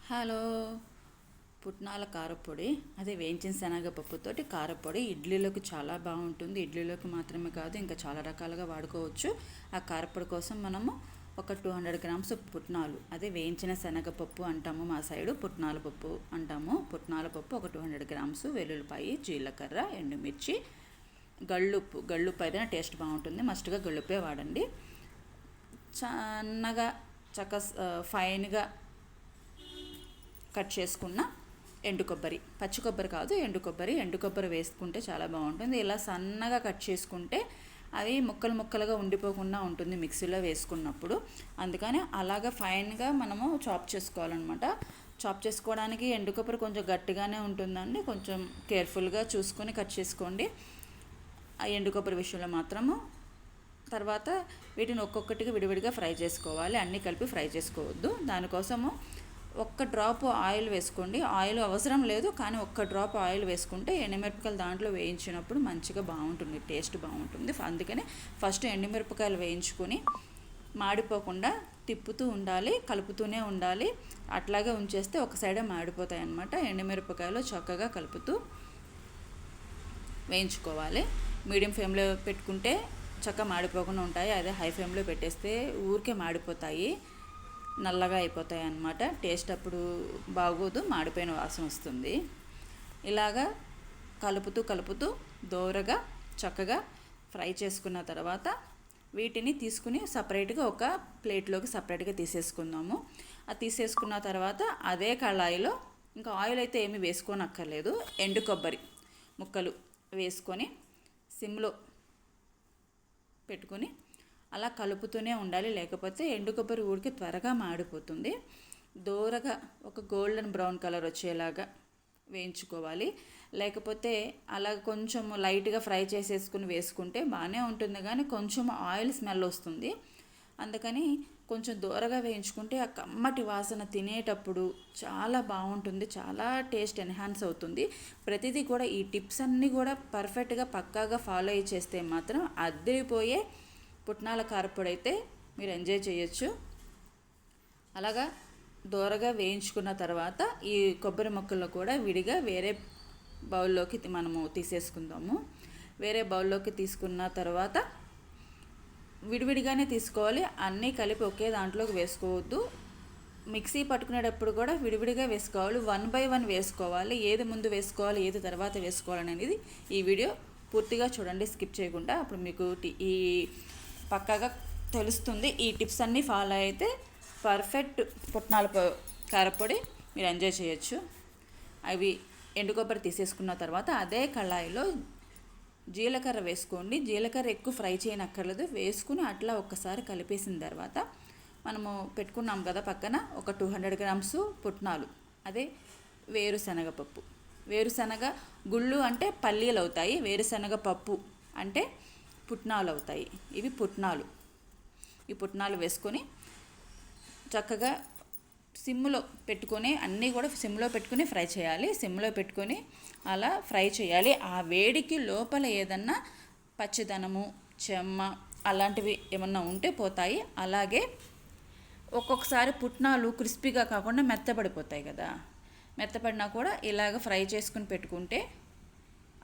Hello. పుట్నాల కారపొడి, అదే వేయించిన శనగపప్పుతోటి కారపొడి ఇడ్లీలోకి చాలా బాగుంటుంది. ఇడ్లీలోకి మాత్రమే కాదు, ఇంకా చాలా రకాలుగా వాడుకోవచ్చు. ఆ కారపొడి కోసం మనము ఒక 200 గ్రామ్స్ పుట్నాలు, అదే వేయించిన శనగపప్పు అంటాము మా సైడు, పుట్నాల పప్పు అంటాము. పుట్నాల పప్పు ఒక 200 గ్రామ్స్, వెల్లుల్లిపాయి, జీలకర్ర, ఎండుమిర్చి, గళ్ళుప్పు అయితేనే టేస్ట్ బాగుంటుంది. మస్ట్గా గళ్ళుప్పే వాడండి. సన్నగా ఫైన్గా కట్ చేసుకున్న ఎండు కొబ్బరి, పచ్చి కొబ్బరి కాదు, ఎండు కొబ్బరి వేసుకుంటే చాలా బాగుంటుంది. ఇలా సన్నగా కట్ చేసుకుంటే అవి ముక్కలుగా ఉండిపోకుండా ఉంటుంది మిక్సీలో వేసుకున్నప్పుడు. అందుకని అలాగా ఫైన్గా మనము చాప్ చేసుకోవాలన్నమాట. చాప్ చేసుకోవడానికి ఎండు కొబ్బరి కొంచెం గట్టిగానే ఉంటుందండి, కొంచెం కేర్ఫుల్గా చూసుకొని కట్ చేసుకోండి ఆ ఎండు కొబ్బరి విషయంలో మాత్రము. తర్వాత వీటిని ఒక్కొక్కటిగా విడివిడిగా ఫ్రై చేసుకోవాలి, అన్నీ కలిపి ఫ్రై చేసుకోవద్దు. దానికోసము ఒక్క డ్రాప్ ఆయిల్ వేసుకోండి. ఆయిల్ అవసరం లేదు, కానీ ఒక్క డ్రాప్ ఆయిల్ వేసుకుంటే ఎండుమిరపకాయలు దాంట్లో వేయించినప్పుడు మంచిగా బాగుంటుంది, టేస్ట్ బాగుంటుంది. అందుకని ఫస్ట్ ఎండుమిరపకాయలు వేయించుకొని మాడిపోకుండా తిప్పుతూ ఉండాలి, కలుపుతూనే ఉండాలి. అట్లాగే ఉంచేస్తే ఒక సైడే మాడిపోతాయి అన్నమాట. ఎండుమిరపకాయలు చక్కగా కలుపుతూ వేయించుకోవాలి. మీడియం ఫ్లేమ్లో పెట్టుకుంటే చక్కగా మాడిపోకుండా ఉంటాయి. అదే హై ఫ్లేమ్లో పెట్టేస్తే ఊరికే మాడిపోతాయి, నల్లగా అయిపోతాయి అన్నమాట. టేస్ట్ అప్పుడు బాగోదు, మాడిపోయిన వాసన వస్తుంది. ఇలాగా కలుపుతూ దోరగా చక్కగా ఫ్రై చేసుకున్న తర్వాత వీటిని తీసుకుని సపరేట్గా ఒక ప్లేట్లోకి సపరేట్గా తీసేసుకుందాము. అది తీసేసుకున్న తర్వాత అదే కళాయిలో, ఇంకా ఆయిల్ అయితే ఏమీ వేసుకోనక్కర్లేదు, ఎండు కొబ్బరి ముక్కలు వేసుకొని సిమ్లో పెట్టుకొని అలా కలుపుతూనే ఉండాలి. లేకపోతే ఎండు కొబ్బరి ఊడికి త్వరగా మాడిపోతుంది. దోరగా ఒక గోల్డెన్ బ్రౌన్ కలర్ వచ్చేలాగా వేయించుకోవాలి. లేకపోతే అలా కొంచెం లైట్గా ఫ్రై చేసేసుకుని వేసుకుంటే బాగానే ఉంటుంది, కానీ కొంచెం ఆయిల్ స్మెల్ వస్తుంది. అందుకని కొంచెం దూరగా వేయించుకుంటే ఆ కమ్మటి వాసన తినేటప్పుడు చాలా బాగుంటుంది, చాలా టేస్ట్ ఎన్హాన్స్ అవుతుంది. ప్రతిదీ కూడా ఈ టిప్స్ అన్నీ కూడా పర్ఫెక్ట్గా పక్కాగా ఫాలో అయ్యి చేస్తే మాత్రం అద్దరిపోయే పుట్నాల కారపొడి అయితే మీరు ఎంజాయ్ చేయొచ్చు. అలాగా దోరగా వేయించుకున్న తర్వాత ఈ కొబ్బరి ముక్కలను కూడా విడిగా వేరే బౌల్లోకి మనము తీసేసుకుందాము. వేరే బౌల్లోకి తీసుకున్న తర్వాత విడివిడిగానే తీసుకోవాలి, అన్నీ కలిపి ఒకే దాంట్లోకి వేసుకోవద్దు. మిక్సీ పట్టుకునేటప్పుడు కూడా విడివిడిగా వేసుకోవాలి, 1 by 1 వేసుకోవాలి. ఏది ముందు వేసుకోవాలి, ఏది తర్వాత వేసుకోవాలి అనేది ఈ వీడియో పూర్తిగా చూడండి, స్కిప్ చేయకుండా. అప్పుడు మీకు ఈ పక్కాగా తెలుస్తుంది. ఈ టిప్స్ అన్నీ ఫాలో అయితే పర్ఫెక్ట్ పుట్నాల కారపొడి మీరు ఎంజాయ్ చేయొచ్చు. అవి ఎండు కొబ్బరి తీసేసుకున్న తర్వాత అదే కళాయిలో జీలకర్ర వేసుకోండి. జీలకర్ర ఎక్కువ ఫ్రై చేయనక్కర్లేదు, వేసుకుని అట్లా ఒక్కసారి కలిపేసిన తర్వాత మనము పెట్టుకున్నాం కదా పక్కన ఒక 200 గ్రామ్స్ పుట్నాలు, అదే వేరుశనగపప్పు. వేరుశనగ గుళ్ళు అంటే పల్లీలు అవుతాయి, వేరుశనగ పప్పు అంటే పుట్నాలు అవుతాయి. ఇవి పుట్నాలు. ఈ పుట్నాలు వేసుకొని చక్కగా సిమ్లో పెట్టుకొని, అన్నీ కూడా సిమ్లో పెట్టుకొని ఫ్రై చేయాలి. సిమ్లో పెట్టుకొని అలా ఫ్రై చేయాలి. ఆ వేడికి లోపల ఏదన్నా పచ్చిదనము, చెమ్మ అలాంటివి ఏమన్నా ఉంటే పోతాయి. అలాగే ఒక్కొక్కసారి పుట్నాలు క్రిస్పీగా కాకుండా మెత్తపడిపోతాయి కదా, మెత్తపడినా కూడా ఇలాగ ఫ్రై చేసుకుని పెట్టుకుంటే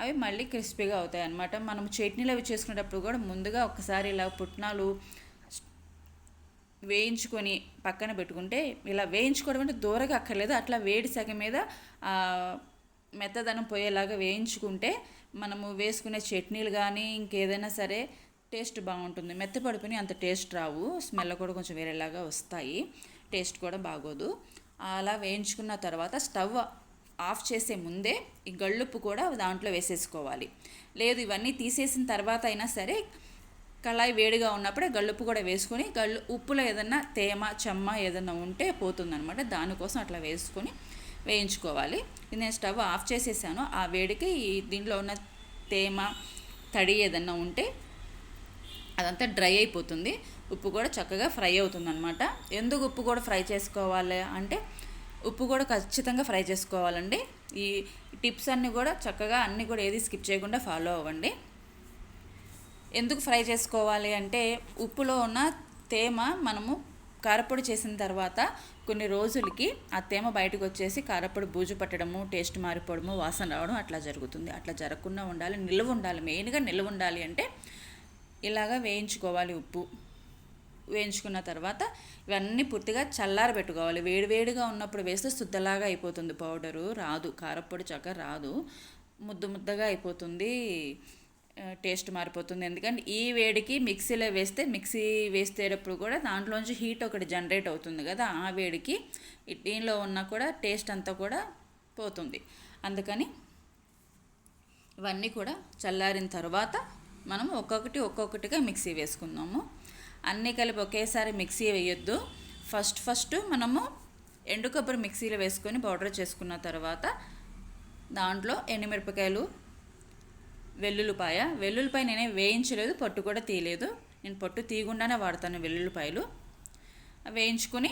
అవి మళ్ళీ క్రిస్పీగా అవుతాయి అన్నమాట. మనం చట్నీలు అవి చేసుకునేటప్పుడు కూడా ముందుగా ఒకసారి ఇలా పుట్నాలు వేయించుకొని పక్కన పెట్టుకుంటే, ఇలా వేయించుకోవడం అంటే దూరగా అక్కర్లేదు, అట్లా వేడి సగం మీద మెత్తదనం పోయేలాగా వేయించుకుంటే మనము వేసుకునే చట్నీలు కానీ ఇంకేదైనా సరే టేస్ట్ బాగుంటుంది. మెత్తపడిపోయి అంత టేస్ట్ రావు, స్మెల్ కూడా కొంచెం వేరేలాగా వస్తాయి, టేస్ట్ కూడా బాగోదు. అలా వేయించుకున్న తర్వాత స్టవ్ ఆఫ్ చేసే ముందే ఈ గళ్ళుప్పు కూడా దాంట్లో వేసేసుకోవాలి. లేదు ఇవన్నీ తీసేసిన తర్వాత అయినా సరే కళాయి వేడిగా ఉన్నప్పుడే గళ్ళుప్పు కూడా వేసుకొని, ఉప్పులో ఏదన్నా తేమ, చెమ్మ ఏదన్నా ఉంటే పోతుందనమాట. దానికోసం అట్లా వేసుకొని వేయించుకోవాలి. ఇది నేను స్టవ్ ఆఫ్ చేసేసాను. ఆ వేడికి దీంట్లో ఉన్న తేమ, తడి ఏదన్నా ఉంటే అదంతా డ్రై అయిపోతుంది. ఉప్పు కూడా చక్కగా ఫ్రై అవుతుందన్నమాట. ఎందుకు ఉప్పు కూడా ఫ్రై చేసుకోవాలి అంటే, ఉప్పు కూడా ఖచ్చితంగా ఫ్రై చేసుకోవాలండి. ఈ టిప్స్ అన్నీ కూడా చక్కగా అన్నీ కూడా ఏది స్కిప్ చేయకుండా ఫాలో అవ్వండి. ఎందుకు ఫ్రై చేసుకోవాలి అంటే, ఉప్పులో ఉన్న తేమ మనము కారపొడి చేసిన తర్వాత కొన్ని రోజులకి ఆ తేమ బయటకు వచ్చేసి కారప్పొడి బూజు పట్టడము, టేస్ట్ మారిపోవడము, వాసన రావడం అట్లా జరుగుతుంది. అట్లా జరగకుండా ఉండాలి, నిల్వ ఉండాలి. మెయిన్గా నిల్వ ఉండాలి అంటే ఇలాగా వేయించుకోవాలి. ఉప్పు వేయించుకున్న తర్వాత ఇవన్నీ పూర్తిగా చల్లారబెట్టుకోవాలి. వేడివేడిగా ఉన్నప్పుడు వేస్తే శుద్ధలాగా అయిపోతుంది, పౌడరు రాదు, కారప్పొడి చక్కగా రాదు, ముద్దగా అయిపోతుంది, టేస్ట్ మారిపోతుంది. ఎందుకంటే ఈ వేడికి మిక్సీలో వేసేటప్పుడు కూడా దాంట్లోంచి హీట్ ఒకటి జనరేట్ అవుతుంది కదా, ఆ వేడికి దీనిలో ఉన్న కూడా టేస్ట్ అంతా కూడా పోతుంది. అందుకని ఇవన్నీ కూడా చల్లారిన తర్వాత మనం ఒక్కొక్కటిగా మిక్సీ వేసుకుందాము. అన్నీ కలిపి ఒకేసారి మిక్సీ వేయొద్దు. ఫస్ట్ మనము ఎండు కొబ్బరి మిక్సీలో వేసుకొని పౌడర్ చేసుకున్న తర్వాత దాంట్లో ఎండుమిరపకాయలు, వెల్లుల్లిపాయ నేనే వేయించలేదు, పొట్టు కూడా తీయలేదు. నేను పొట్టు తీయకుండానే వాడతాను వెల్లుల్లిపాయలు. వేయించుకొని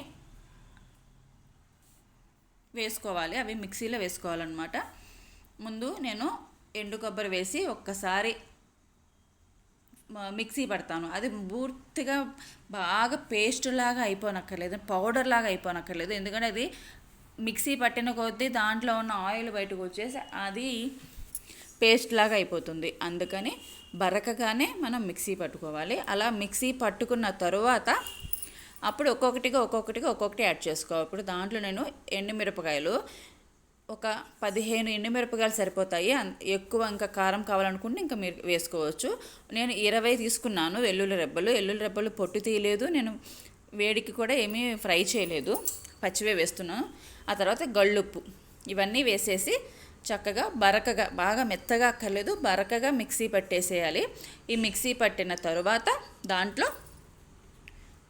వేసుకోవాలి, అవి మిక్సీలో వేసుకోవాలన్నమాట. ముందు నేను ఎండు కొబ్బరి వేసి ఒక్కసారి మిక్సీ పడతాను. అది పూర్తిగా బాగా పేస్ట్ లాగా అయిపోనక్కర్లేదు, పౌడర్ లాగా అయిపోనక్కర్లేదు. ఎందుకంటే అది మిక్సీ పట్టిన కొద్దీ దాంట్లో ఉన్న ఆయిల్ బయటకు వచ్చేసి అది పేస్ట్ లాగా అయిపోతుంది. అందుకని బరకగానే మనం మిక్సీ పట్టుకోవాలి. అలా మిక్సీ పట్టుకున్న తరువాత అప్పుడు ఒక్కొక్కటి యాడ్ చేసుకోవాలి. ఇప్పుడు దాంట్లో నేను ఎండుమిరపకాయలు ఒక 15 ఎండుమిరపకాయలు సరిపోతాయి. ఎక్కువ ఇంకా కారం కావాలనుకుంటే ఇంకా మీరు వేసుకోవచ్చు. నేను 20 తీసుకున్నాను. వెల్లుల్లి రెబ్బలు పొట్టు తీయలేదు, నేను వేడికి కూడా ఏమీ ఫ్రై చేయలేదు, పచ్చివే వేస్తున్నాను. ఆ తర్వాత గళ్ళుప్పు ఇవన్నీ వేసేసి చక్కగా బరకగా, బాగా మెత్తగా అక్కర్లేదు, బరకగా మిక్సీ పట్టేసేయాలి. ఈ మిక్సీ పట్టిన తరువాత దాంట్లో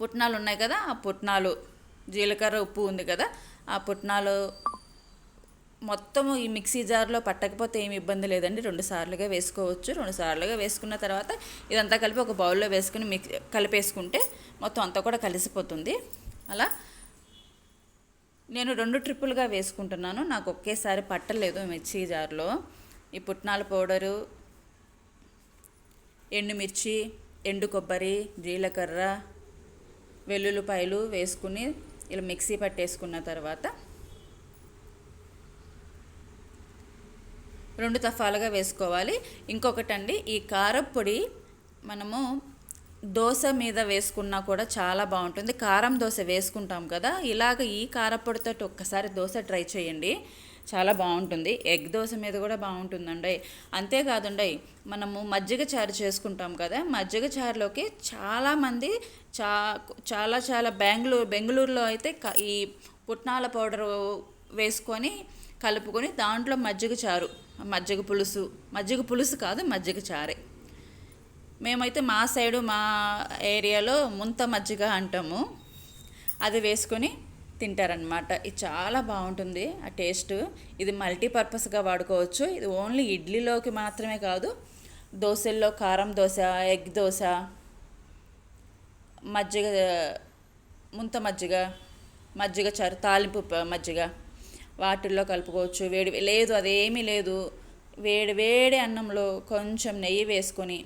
పుట్నాలు ఉన్నాయి కదా, ఆ పుట్నాలు, జీలకర్ర, ఉప్పు ఉంది కదా, ఆ పుట్నాలు మొత్తము ఈ మిక్సీ జార్లో పట్టకపోతే ఏమి ఇబ్బంది లేదండి, 2 సార్లుగా వేసుకోవచ్చు. 2 సార్లుగా వేసుకున్న తర్వాత ఇదంతా కలిపి ఒక బౌల్లో వేసుకుని కలిపేసుకుంటే మొత్తం అంతా కూడా కలిసిపోతుంది. అలా నేను 2 ట్రిప్పులుగా వేసుకుంటున్నాను, నాకు ఒకేసారి పట్టలేదు మిక్సీ జార్లో. ఈ పుట్నాల పౌడరు, ఎండుమిర్చి, ఎండు కొబ్బరి, జీలకర్ర, వెల్లుల్లిపాయలు వేసుకుని ఇలా మిక్సీ పట్టేసుకున్న తర్వాత 2 తఫాలుగా వేసుకోవాలి. ఇంకొకటండి, ఈ కారప్పొడి మనము దోశ మీద వేసుకున్నా కూడా చాలా బాగుంటుంది. కారం దోశ వేసుకుంటాం కదా, ఇలాగ ఈ కారప్పొడితో ఒక్కసారి దోశ ట్రై చేయండి, చాలా బాగుంటుంది. ఎగ్ దోశ మీద కూడా బాగుంటుందండి. అంతేకాదండి, మనము మజ్జిగ చారు చేసుకుంటాం కదా, మజ్జిగ చారులోకి చాలామంది చాలా బెంగళూరులో అయితే ఈ పుట్నాల పౌడర్ వేసుకొని కలుపుకొని దాంట్లో మజ్జిగ పులుసు కాదు, మజ్జిగ చారే. మేమైతే మా సైడు, మా ఏరియాలో ముంత మజ్జిగ అంటాము, అది వేసుకొని తింటారనమాట. ఇది చాలా బాగుంటుంది ఆ టేస్ట్. ఇది మల్టీపర్పస్గా వాడుకోవచ్చు. ఇది ఓన్లీ ఇడ్లీలోకి మాత్రమే కాదు, దోశల్లో కారం దోశ, ఎగ్ దోశ, ముంత మజ్జిగ చారు, తాలింపు మజ్జిగ వాటిల్లో కలుపుకోవచ్చు. అదేమీ లేదు, వేడి అన్నంలో కొంచెం నెయ్యి వేసుకొని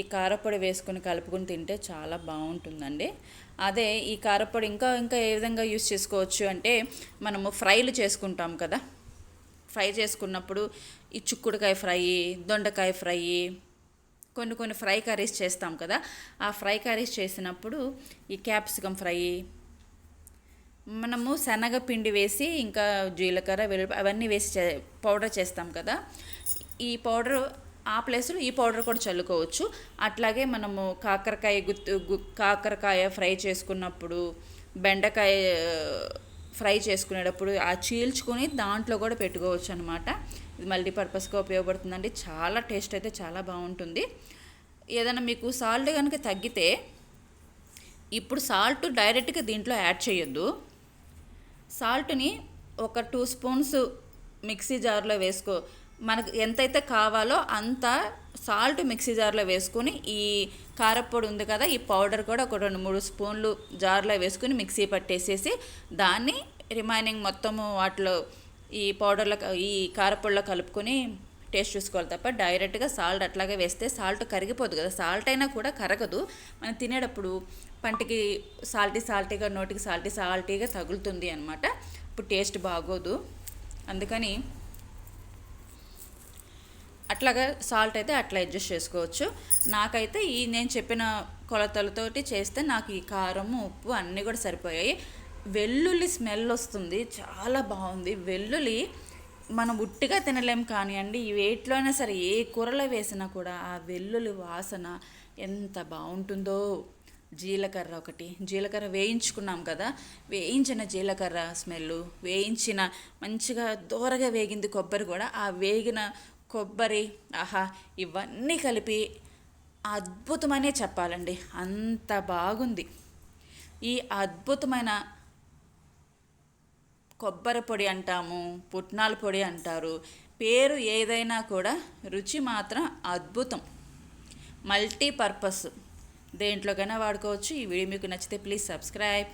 ఈ కారప్పొడి వేసుకొని కలుపుకొని తింటే చాలా బాగుంటుందండి. అదే ఈ కారప్పొడి ఇంకా ఏ విధంగా యూస్ చేసుకోవచ్చు అంటే, మనము ఫ్రైలు చేసుకుంటాం కదా, ఫ్రై చేసుకున్నప్పుడు ఈ చిక్కుడుకాయ ఫ్రై, దొండకాయ ఫ్రై, కొన్ని ఫ్రై కర్రీస్ చేస్తాం కదా, ఆ ఫ్రై కర్రీస్ చేసినప్పుడు ఈ క్యాప్సికమ్ ఫ్రై, మనము శనగపిండి వేసి ఇంకా జీలకర్ర, వెల్లుల్లి అవన్నీ వేసి పౌడర్ చేస్తాం కదా, ఈ పౌడర్ ఆ ప్లేస్లో ఈ పౌడర్ కూడా చల్లుకోవచ్చు. అట్లాగే మనము కాకరకాయ ఫ్రై చేసుకున్నప్పుడు, బెండకాయ ఫ్రై చేసుకునేటప్పుడు ఆ చీల్చుకొని దాంట్లో కూడా పెట్టుకోవచ్చు అనమాట. ఇది మల్టీపర్పస్గా ఉపయోగపడుతుందండి. చాలా టేస్ట్ అయితే చాలా బాగుంటుంది. ఏదైనా మీకు సాల్ట్ కనుక తగ్గితే, ఇప్పుడు సాల్ట్ డైరెక్ట్గా దీంట్లో యాడ్ చేయొద్దు. సాల్ట్ని ఒక 2 స్పూన్స్ మిక్సీ జార్లో మనకు ఎంతైతే కావాలో అంత సాల్ట్ మిక్సీ జార్లో వేసుకొని, ఈ కారప్పొడి ఉంది కదా, ఈ పౌడర్ కూడా ఒక 2-3 స్పూన్లు జార్లో వేసుకుని మిక్సీ పట్టేసేసి దాన్ని రిమైనింగ్ మొత్తము వాటిలో ఈ కారప్పొడిలో కలుపుకొని టేస్ట్ చూసుకోవాలి తప్ప డైరెక్ట్గా సాల్ట్ అట్లాగే వేస్తే సాల్ట్ కరిగిపోదు కదా, సాల్ట్ అయినా కూడా కరగదు. మనం తినేటప్పుడు పంటికి సాల్టీగా, నోటికి సాల్టీగా తగులుతుంది అనమాట. ఇప్పుడు టేస్ట్ బాగోదు. అందుకని అట్లాగా సాల్ట్ అయితే అట్లా అడ్జస్ట్ చేసుకోవచ్చు. నాకైతే ఈ నేను చెప్పిన కొలతలతోటి చేస్తే నాకు ఈ కారం, ఉప్పు అన్నీ కూడా సరిపోయాయి. వెల్లుల్లి స్మెల్ వస్తుంది, చాలా బాగుంది. వెల్లుల్లి మనం ఉట్టిగా తినలేం కానివ్వండి, వేటిలో అయినా సరే ఏ కూరలో వేసినా కూడా ఆ వెల్లుల్లి వాసన ఎంత బాగుంటుందో. జీలకర్ర వేయించుకున్నాం కదా, వేయించిన జీలకర్ర స్మెల్, వేయించిన మంచిగా దూరగా వేగింది కొబ్బరి కూడా, ఆ వేగిన కొబ్బరి ఆహా ఇవన్నీ కలిపి అద్భుతమనే చెప్పాలండి. అంత బాగుంది. ఈ అద్భుతమైన కొబ్బరి పొడి అంటాము, పుట్నాల పొడి అంటారు, పేరు ఏదైనా కూడా రుచి మాత్రం అద్భుతం. మల్టీపర్పస్, దేంట్లోకైనా వాడుకోవచ్చు. ఈ వీడియో మీకు నచ్చితే ప్లీజ్ సబ్స్క్రైబ్.